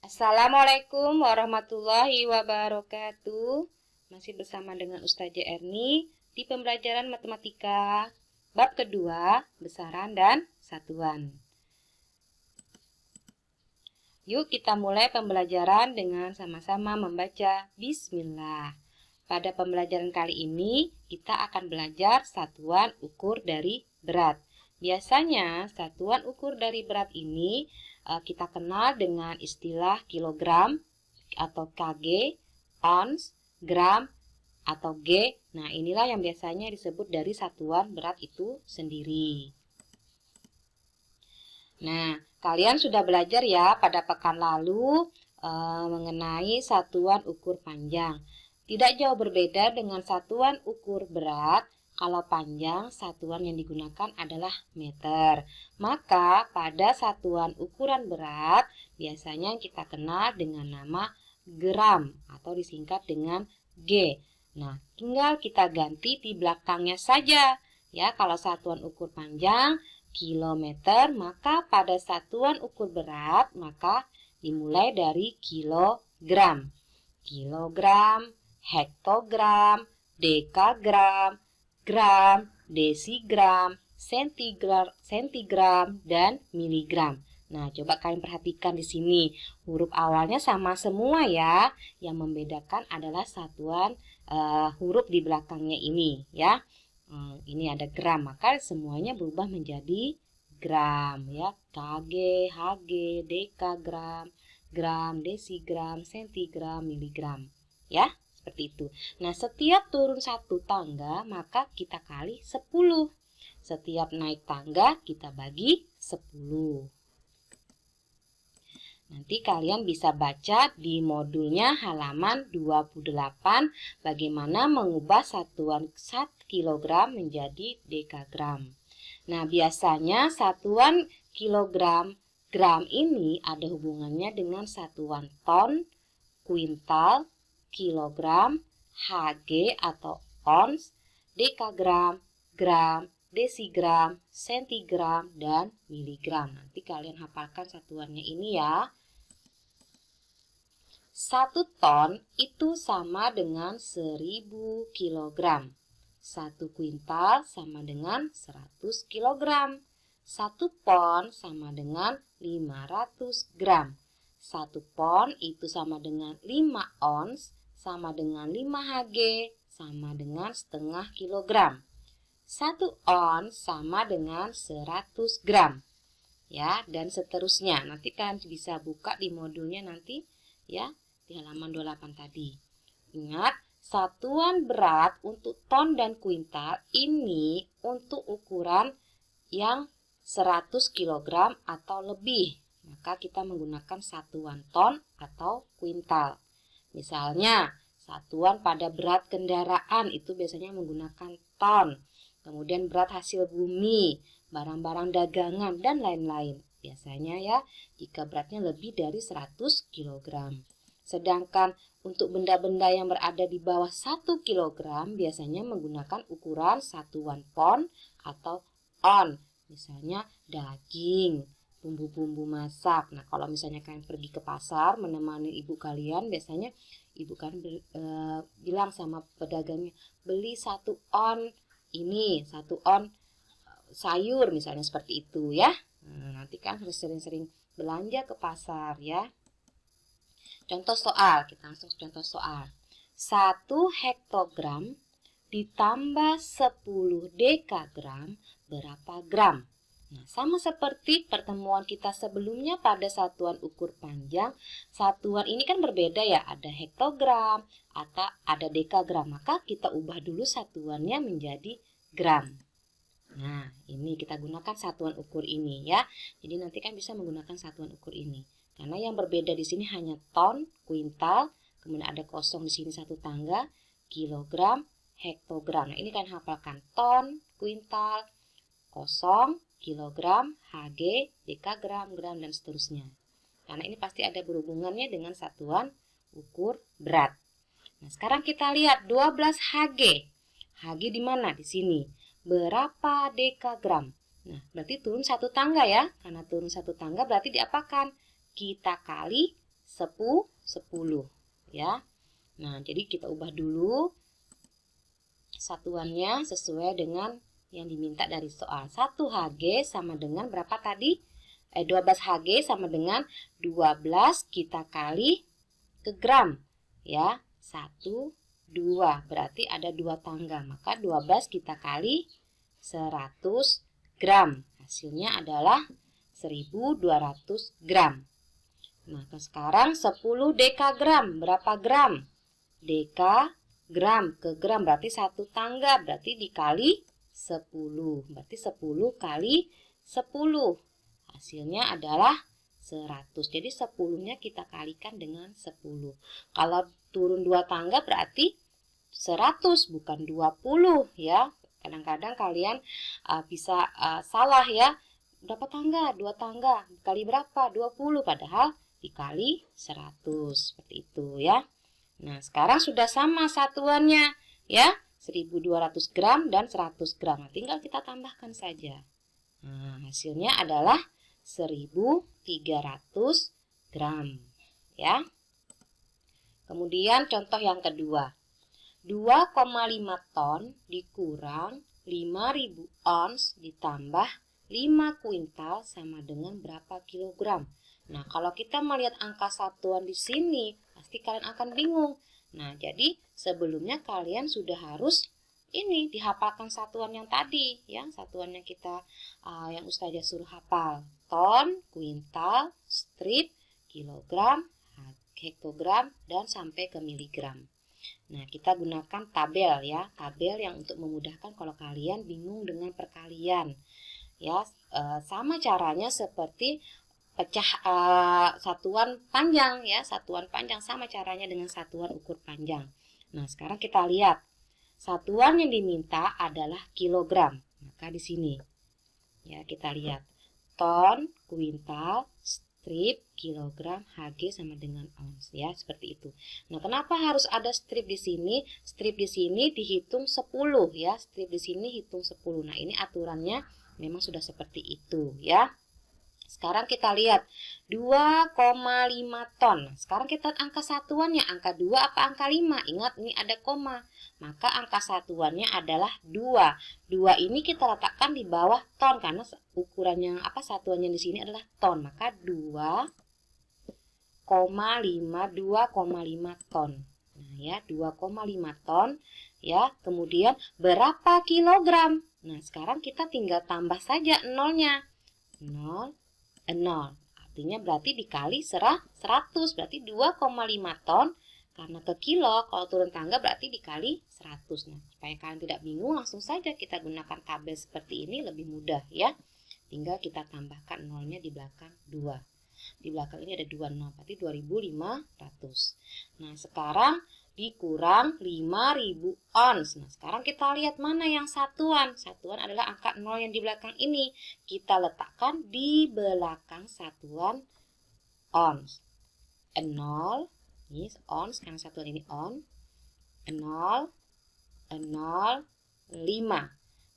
Assalamualaikum warahmatullahi wabarakatuh. Masih bersama dengan Ustazah Erni di pembelajaran matematika bab kedua, besaran dan satuan. Yuk kita mulai pembelajaran dengan sama-sama membaca Bismillah. Pada pembelajaran kali ini kita akan belajar satuan ukur dari berat. Biasanya satuan ukur dari berat ini kita kenal dengan istilah kilogram atau kg, ons, gram atau g. Nah, inilah yang biasanya disebut dari satuan berat itu sendiri. Nah, kalian sudah belajar ya pada pekan lalu mengenai satuan ukur panjang. Tidak jauh berbeda dengan satuan ukur berat. Kalau panjang, satuan yang digunakan adalah meter. Maka pada satuan ukuran berat, biasanya kita kenal dengan nama gram atau disingkat dengan G. Nah, tinggal kita ganti di belakangnya saja. Ya, kalau satuan ukur panjang, kilometer, maka pada satuan ukur berat, maka dimulai dari kilogram. Kilogram, hektogram, dekagram, gram, desigram, sentigram, dan miligram. Nah, coba kalian perhatikan di sini. Huruf awalnya sama semua ya. Yang membedakan adalah satuan huruf di belakangnya ini ya. Ini ada gram, maka semuanya berubah menjadi gram ya. Kg, Hg, dekagram, gram, desigram, sentigram, miligram ya. Seperti itu. Nah, setiap turun satu tangga, maka kita kali 10. Setiap naik tangga, kita bagi 10. Nanti kalian bisa baca di modulnya halaman 28 bagaimana mengubah satuan 1 kilogram menjadi dekagram. Nah, biasanya satuan kilogram, gram ini ada hubungannya dengan satuan ton, kuintal, kilogram, Hg atau ons, dekagram, gram, desigram, sentigram, dan miligram. Nanti kalian hafalkan satuannya ini ya. 1 ton itu sama dengan 1000 kilogram. 1 kuintal sama dengan 100 kilogram. 1 pon sama dengan 500 gram. 1 pon itu sama dengan 5 ons, sama dengan 5 Hg, sama dengan setengah kilogram. 1 ons sama dengan 100 gram. Ya, dan seterusnya. Nanti kalian bisa buka di modulnya nanti ya, di halaman 28 tadi. Ingat, satuan berat untuk ton dan kuintal ini untuk ukuran yang 100 kg atau lebih. Maka kita menggunakan satuan ton atau kuintal. Misalnya, satuan pada berat kendaraan itu biasanya menggunakan ton. Kemudian berat hasil bumi, barang-barang dagangan, dan lain-lain. Biasanya ya, jika beratnya lebih dari 100 kg. Sedangkan untuk benda-benda yang berada di bawah 1 kg biasanya menggunakan ukuran satuan pon atau on. Misalnya daging, bumbu-bumbu masak. Nah, kalau misalnya kalian pergi ke pasar menemani ibu kalian, biasanya ibu kan bilang sama pedagangnya, beli 1 on ini, 1 on sayur, misalnya seperti itu ya. Nah, nanti kan harus sering-sering belanja ke pasar ya. Contoh soal, kita langsung contoh soal. 1 hektogram ditambah 10 dekagram berapa gram? Nah, sama seperti pertemuan kita sebelumnya pada satuan ukur panjang, satuan ini kan berbeda ya, ada hektogram atau ada dekagram. Maka kita ubah dulu satuannya menjadi gram. Nah, ini kita gunakan satuan ukur ini ya. Jadi nanti kan bisa menggunakan satuan ukur ini. Karena yang berbeda di sini hanya ton, kuintal, kemudian ada kosong di sini 1 tangga, kilogram, hektogram. Nah, ini kan hafalkan ton, kuintal, kosong, kilogram, Hg, dekagram, gram, dan seterusnya. Karena ini pasti ada berhubungannya dengan satuan ukur berat. Nah, sekarang kita lihat 12 Hg. Hg di mana? Di sini. Berapa dekagram? Nah, berarti turun 1 tangga ya. Karena turun 1 tangga berarti diapakan? Kita kali 10 ya. Nah, jadi kita ubah dulu satuannya sesuai dengan yang diminta dari soal. 1 Hg sama dengan berapa tadi? 12 Hg sama dengan 12 kita kali ke gram ya. 1, 2, berarti ada 2 tangga. Maka 12 kita kali 100 gram. Hasilnya adalah 1200 gram. Nah, sekarang 10 dekagram. Berapa gram? Dekagram ke gram berarti 1 tangga. Berarti dikali 10. Berarti 10 kali 10. Hasilnya adalah 100. Jadi 10-nya kita kalikan dengan 10. Kalau turun 2 tangga berarti 100 bukan 20 ya. Kadang-kadang kalian bisa salah ya. Berapa tangga? 2 tangga. Dikali berapa? 20. Padahal dikali 100. Seperti itu ya. Nah, sekarang sudah sama satuannya ya. 1200 gram dan 100 gram. Nah, tinggal kita tambahkan saja. Nah, hasilnya adalah 1300 gram ya. Kemudian contoh yang kedua. 2,5 ton dikurang 5.000 ons ditambah 5 kuintal sama dengan berapa kilogram? Nah, kalau kita melihat angka satuan di sini, pasti kalian akan bingung. Nah, jadi sebelumnya kalian sudah harus ini dihafalkan satuan yang tadi, ya, satuan yang kita yang Ustazah suruh hafal. Ton, kuintal, strip, kilogram, hektogram, dan sampai ke miligram. Nah, kita gunakan tabel ya, tabel yang untuk memudahkan kalau kalian bingung dengan perkalian. Ya, sama caranya seperti pecah satuan panjang ya, satuan panjang sama caranya dengan satuan ukur panjang. Nah, sekarang kita lihat satuan yang diminta adalah kilogram. Maka di sini ya kita lihat ton, kuintal, strip, kilogram, Hg sama dengan ons ya, seperti itu. Nah, kenapa harus ada strip di sini? Strip di sini dihitung 10 ya, strip di sini hitung 10. Nah, ini aturannya memang sudah seperti itu ya. Sekarang kita lihat 2,5 ton. Nah, sekarang kita angka satuannya, angka 2 apa angka 5? Ingat ini ada koma. Maka angka satuannya adalah 2. 2 ini kita letakkan di bawah ton karena ukurannya satuannya di sini adalah ton. Maka 2,5 ton. Nah, ya, 2,5 ton ya. Kemudian berapa kilogram? Nah, sekarang kita tinggal tambah saja nolnya. 0 artinya berarti dikali 100 berarti 2,5 ton karena ke kilo kalau turun tangga berarti dikali 100. Nah, supaya kalian tidak bingung langsung saja kita gunakan tabel seperti ini lebih mudah ya. Tinggal kita tambahkan nolnya di belakang 2. Di belakang ini ada 2 nol berarti 2500. Nah, sekarang dikurang 5.000 ons. Nah, sekarang kita lihat mana yang satuan. Satuan adalah angka 0 yang di belakang ini. Kita letakkan di belakang satuan ons. 0, ini ons, karena satuan ini on. 0, 0, 5.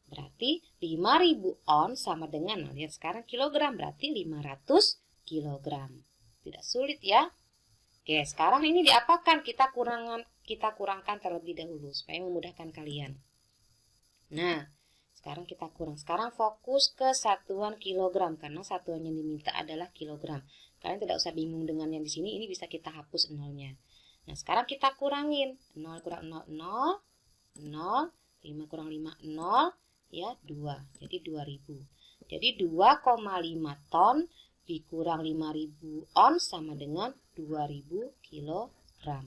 Berarti 5.000 ons sama dengan, nah, lihat sekarang kilogram, berarti 500 kilogram. Tidak sulit ya. Oke, sekarang ini diapakan? Kita kurangkan terlebih dahulu supaya memudahkan kalian. Nah, sekarang kita kurang. Sekarang fokus ke satuan kilogram karena satuan yang diminta adalah kilogram. Kalian tidak usah bingung dengan yang di sini, ini bisa kita hapus nolnya. Nah, sekarang kita kurangin. 0 kurang 0, 0, 0, 5 kurang 5, 0, ya 2. Jadi 2000. Jadi 2,5 ton dikurang 5.000 ons sama dengan 2.000 kilogram.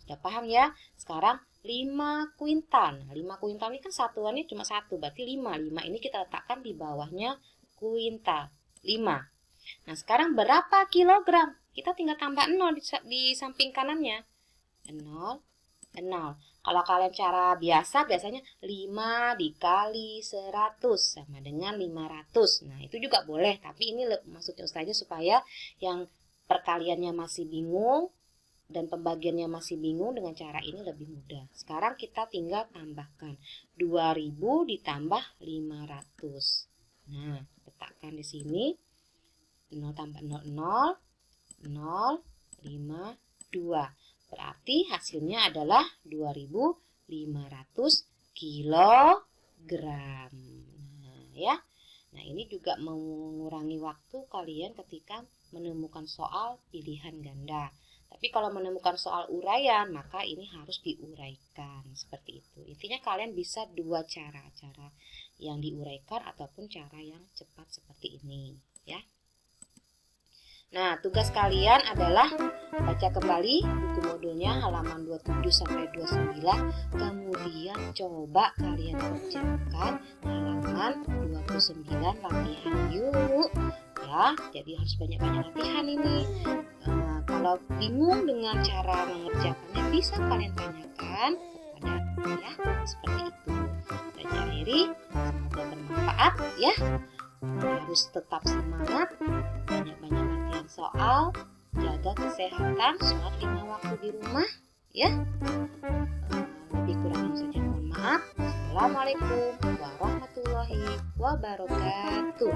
Sudah paham ya? Sekarang 5 kuintal. Nah, 5 kuintal ini kan satuannya cuma 1, berarti 5. 5 ini kita letakkan di bawahnya kuintal. 5. Nah, sekarang berapa kilogram? Kita tinggal tambah 0 di samping kanannya. 0, 0. Kalau kalian cara biasanya 5 dikali 100 sama dengan 500. Nah, itu juga boleh, tapi ini maksudnya Ustazah supaya yang perkaliannya masih bingung dan pembagiannya masih bingung, dengan cara ini lebih mudah. Sekarang kita tinggal tambahkan 2000 ditambah 500. Nah, letakkan di sini 0 tambah 0, 0, 0, Berarti hasilnya adalah 2.500 kilogram. Nah, ya. Nah, ini juga mengurangi waktu kalian ketika menemukan soal pilihan ganda. Tapi kalau menemukan soal uraian, maka ini harus diuraikan seperti itu. Intinya kalian bisa dua cara yang diuraikan ataupun cara yang cepat seperti ini, ya. Nah, tugas kalian adalah baca kembali buku modulnya halaman 27 sampai 29, kemudian coba kalian kerjakan halaman 29 latihan yuk. Ya, jadi harus banyak-banyak latihan ini. Kalau bingung dengan cara mengerjakannya, bisa kalian tanyakan kepada aku, ya, seperti itu. Dan akhiri, semoga bermanfaat, ya. Harus tetap semangat, banyak-banyak latihan soal, jaga kesehatan, sholat 5 waktu di rumah, ya. Lebih kurangnya saja mohon maaf. Assalamualaikum warahmatullahi wabarakatuh.